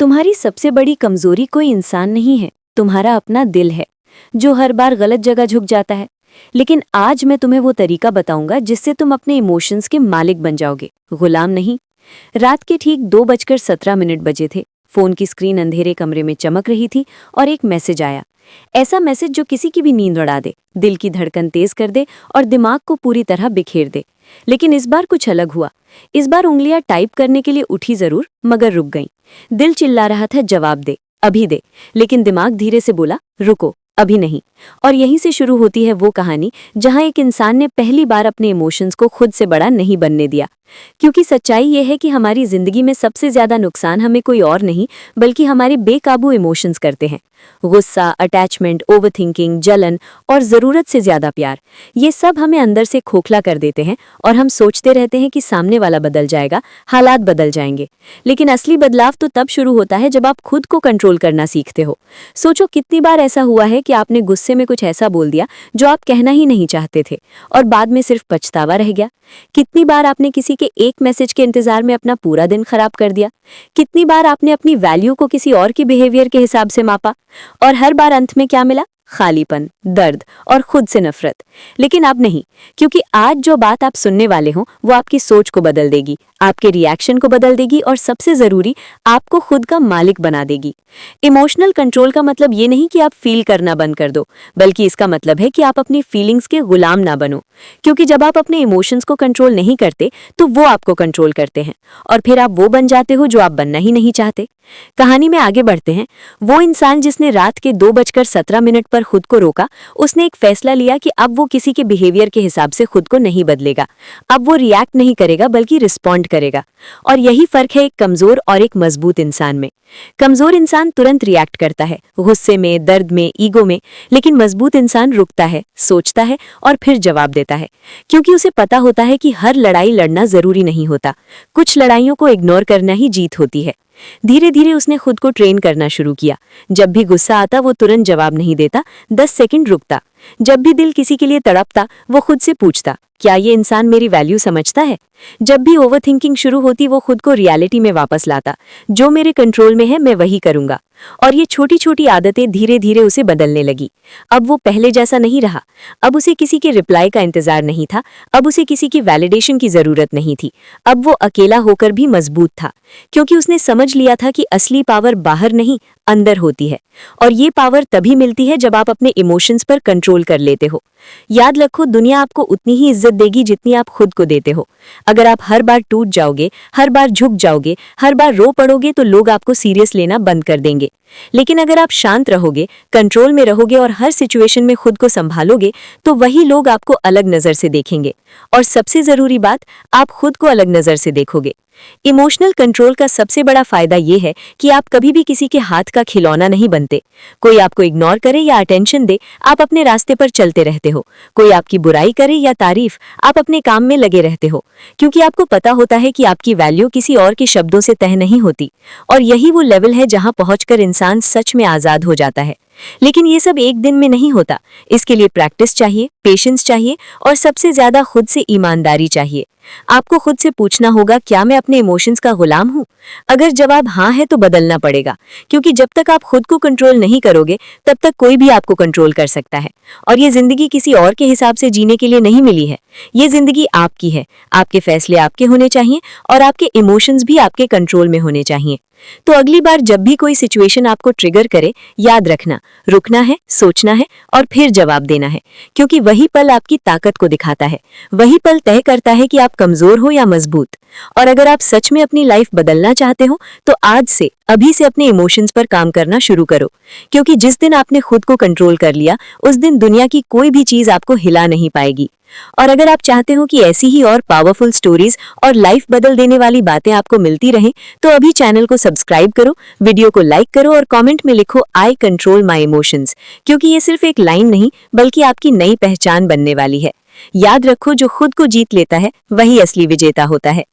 तुम्हारी सबसे बड़ी कमजोरी कोई इंसान नहीं है, तुम्हारा अपना दिल है, जो हर बार गलत जगह झुक जाता है। लेकिन आज मैं तुम्हें वो तरीका बताऊंगा जिससे तुम अपने इमोशंस के मालिक बन जाओगे, गुलाम नहीं। रात के ठीक 2:17 बजे थे। फोन की स्क्रीन अंधेरे कमरे में चमक रही थी और एक मैसेज आया। ऐसा मैसेज जो किसी की भी नींद उड़ा दे, दिल की धड़कन तेज कर दे और दिमाग को पूरी तरह बिखेर दे। लेकिन इस बार कुछ अलग हुआ। इस बार उंगलियां टाइप करने के लिए उठी जरूर, मगर रुक गईं। दिल चिल्ला रहा था, जवाब दे, अभी दे। लेकिन दिमाग धीरे से बोला, रुको, अभी नहीं। और यहीं से शुरू होती है वो कहानी जहां एक इंसान ने पहली बार अपने इमोशंस को खुद से बड़ा नहीं बनने दिया। क्योंकि सच्चाई ये है कि हमारी जिंदगी में सबसे ज्यादा नुकसान हमें कोई और नहीं बल्कि हमारे बेकाबू इमोशंस करते हैं। गुस्सा, अटैचमेंट, ओवरथिंकिंग, जलन और जरूरत से ज्यादा प्यार, ये सब हमें अंदर से खोखला कर देते हैं और हम सोचते रहते हैं कि सामने वाला बदल जाएगा, हालात बदल जाएंगे। लेकिन असली बदलाव तो तब शुरू होता है जब आप खुद को कंट्रोल करना सीखते हो। सोचो, कितनी बार ऐसा हुआ है कि आपने गुस्से में कुछ ऐसा बोल दिया जो आप कहना ही नहीं चाहते थे और बाद में सिर्फ पछतावा रह गया। कितनी बार आपने किसी के एक मैसेज के इंतजार में अपना पूरा दिन खराब कर दिया। कितनी बार आपने अपनी वैल्यू को किसी और के बिहेवियर के हिसाब से मापा और हर बार अंत में क्या मिला? खालीपन, दर्द और खुद से नफरत। लेकिन अब नहीं, क्योंकि आज जो बात आप सुनने वाले हो वो आपकी सोच को बदल देगी, आपके रिएक्शन को बदल देगी और सबसे जरूरी, आपको खुद का मालिक बना देगी। इमोशनल कंट्रोल का मतलब ये नहीं कि आप फील करना बंद कर दो, बल्कि इसका मतलब है कि आप अपनी फीलिंग्स के गुलाम ना बनो। क्योंकि जब आप अपने इमोशंस को कंट्रोल नहीं करते तो वो आपको कंट्रोल करते हैं और फिर आप वो बन जाते हो जो आप बनना ही नहीं चाहते। कहानी में आगे बढ़ते हैं। वो इंसान जिसने रात के 2:17 पर खुद को रोका, उसने एक फैसला लिया कि अब वो किसी के बिहेवियर के हिसाब से खुद को नहीं बदलेगा। अब वो रिएक्ट नहीं करेगा बल्कि रिस्पॉन्ड करेगा। और यही फर्क है एक कमजोर और एक मजबूत इंसान में। कमजोर इंसान तुरंत रिएक्ट करता है, गुस्से में, दर्द में, ईगो में। लेकिन मजबूत इंसान रुकता है, सोचता है और फिर जवाब देता है। क्योंकि उसे पता होता है कि हर लड़ाई लड़ना जरूरी नहीं होता, कुछ लड़ाइयों को इग्नोर करना ही जीत होती है। धीरे धीरे उसने खुद को ट्रेन करना शुरू किया। जब भी गुस्सा आता वो तुरंत जवाब नहीं देता, 10 सेकंड रुकता। जब भी दिल किसी के लिए तड़पता वो खुद से पूछता, क्या ये इंसान मेरी वैल्यू समझता है? जब भी ओवरथिंकिंग शुरू होती वो खुद को रियलिटी में वापस लाता, जो मेरे कंट्रोल में है मैं वही करूंगा। और ये छोटी छोटी आदतें धीरे धीरे उसे बदलने लगी। अब वो पहले जैसा नहीं रहा। अब उसे किसी के रिप्लाई का इंतजार नहीं था, अब उसे किसी की वैलिडेशन की जरूरत नहीं थी। अब वो अकेला होकर भी मजबूत था, क्योंकि उसने समझ लिया था कि असली पावर बाहर नहीं, अंदर होती है। और ये पावर तभी मिलती है जब आप अपने इमोशंस पर कंट्रोल कर लेते हो। याद रखो, दुनिया आपको उतनी ही इज्जत देगी जितनी आप खुद को देते हो। अगर आप हर बार टूट जाओगे, हर बार झुक जाओगे, हर बार रो पड़ोगे तो लोग आपको सीरियस लेना बंद कर देंगे। लेकिन अगर आप शांत रहोगे, कंट्रोल में रहोगे और हर सिचुएशन में खुद को संभालोगे तो वही लोग आपको अलग नजर से देखेंगे। और सबसे जरूरी बात, आप खुद को अलग नजर से देखोगे। इमोशनल कंट्रोल का सबसे बड़ा फायदा यह है कि आप कभी भी किसी के हाथ का खिलौना नहीं बनते। कोई आपको इग्नोर करे या अटेंशन दे, आप अपने रास्ते पर चलते रहते हो। कोई आपकी बुराई करे या तारीफ, आप अपने काम में लगे रहते हो। क्योंकि आपको पता होता है कि आपकी वैल्यू किसी और के शब्दों से तय नहीं होती। और यही वो लेवल है जहां पहुंचकर इंसान सच में आजाद हो जाता है। लेकिन ये सब एक दिन में नहीं होता। इसके लिए प्रैक्टिस चाहिए, पेशेंस चाहिए और सबसे ज्यादा खुद से ईमानदारी चाहिए। आपको खुद से पूछना होगा, क्या मैं अपने इमोशंस का गुलाम हूँ? अगर जवाब हाँ है तो बदलना पड़ेगा, क्योंकि जब तक आप खुद को कंट्रोल नहीं करोगे तब तक कोई भी आपको कंट्रोल कर सकता है। और ये जिंदगी किसी और के हिसाब से जीने के लिए नहीं मिली है। ये जिंदगी आपकी है। आपके फैसले आपके होने चाहिए और आपके इमोशंस भी आपके कंट्रोल में होने चाहिए। तो अगली बार जब भी कोई सिचुएशन आपको ट्रिगर करे, याद रखना, रुकना है, सोचना है और फिर जवाब देना है। क्योंकि वही पल आपकी ताकत को दिखाता है। वही पल तय करता है कि आप कमजोर हो या मजबूत। और अगर आप सच में अपनी लाइफ बदलना चाहते हो तो आज से, अभी से अपने इमोशंस पर काम करना शुरू करो। क्योंकि जिस दिन आपने खुद को कंट्रोल कर लिया, उस दिन दुनिया की कोई भी चीज आपको हिला नहीं पाएगी। और अगर आप चाहते हो कि ऐसी ही और पावरफुल स्टोरीज और लाइफ बदल देने वाली बातें आपको मिलती रहें, तो अभी चैनल को सब्सक्राइब करो, वीडियो को लाइक करो और कमेंट में लिखो, आई कंट्रोल माई इमोशंस। क्योंकि ये सिर्फ एक लाइन नहीं बल्कि आपकी नई पहचान बनने वाली है। याद रखो, जो खुद को जीत लेता है वही असली विजेता होता है।